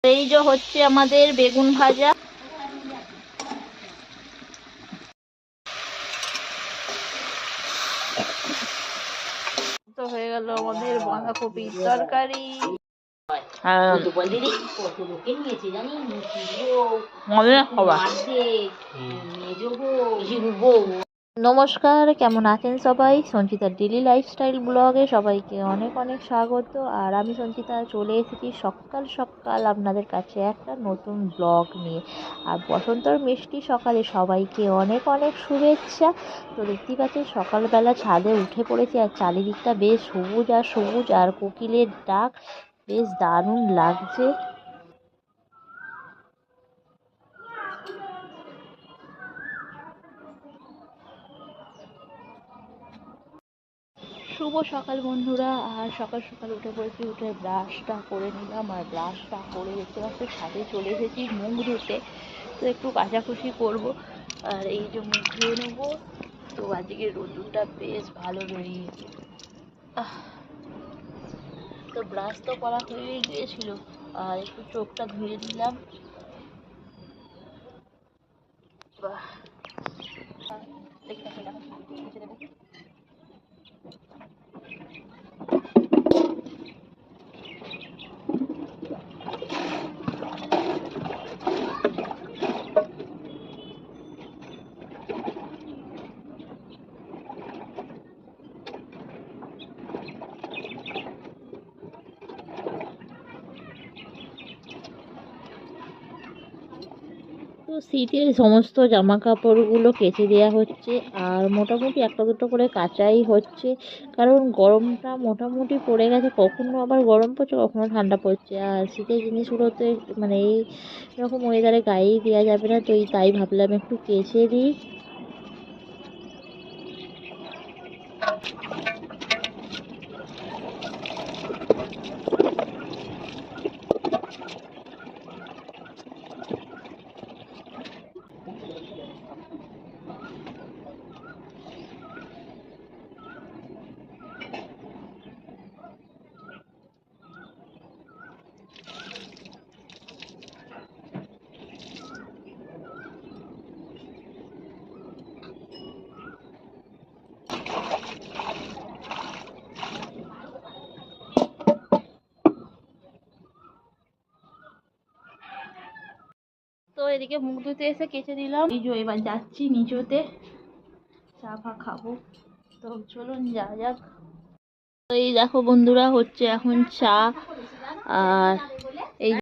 এই যে হচ্ছে আমাদের বেগুন ভাজা, তো হয়ে গেল আমাদের বাঁধাকপির তরকারি। নমস্কার, কেমন আছেন সবাই? সঞ্চিতার ডেলি লাইফস্টাইল ব্লগে সবাইকে অনেক অনেক স্বাগত। আর আমি সঞ্চিতা চলে এসেছি সকাল সকাল আপনাদের কাছে একটা নতুন ব্লগ নিয়ে। আর বসন্তর মিষ্টি সকালে সবাইকে অনেক অনেক শুভেচ্ছা। তো দেখতেই পাচ্ছেন সকালবেলা ছাদে উঠে পড়েছি, আর চারিদিকটা বেশ সবুজ আর সবুজ, আর কোকিলের ডাক বেশ দারুণ লাগছে। শুভ সকাল বন্ধুরা। আর সকাল সকাল উঠে পড়েছি, উঠে ব্রাশটা করে নিলাম, আর ব্রাশটা করে দেখতে পাচ্ছি ছাদে চলে এসেছি মুখ ধুতে। তো একটু কাচাকুচি করব, আর এই যে মুখ ধুয়ে নেবো। তো আজকে রোদুরটা বেশ ভালো বেরিয়েছে। তো ব্রাশ তো করা হয়ে গিয়েছিল, আর একটু চোখটা ধুয়ে দিলাম। বাহ, দেখতে দেখি। তো শীতের সমস্ত জামা কাপড়গুলো কেচে দেওয়া হচ্ছে, আর মোটামুটি একটা দুটো করে কাচাই হচ্ছে, কারণ গরমটা মোটামুটি পড়ে গেছে। কখনো আবার গরম পড়ছে, কখনো ঠান্ডা পড়ছে, আর শীতের জিনিসগুলোতে মানে এই রকম ওয়েদারে গায়েই দেওয়া যাবে না। তো তাই ভাবলাম একটু কেচে দিই। তো এদিকে মুখ ধুতে এসে কেচে দিলাম। এই যে এবার যাচ্ছি নিচুতে চা ফা খাবো। তো চলুন যা যাক। তো এই দেখো বন্ধুরা, হচ্ছে এখন চা, আর এই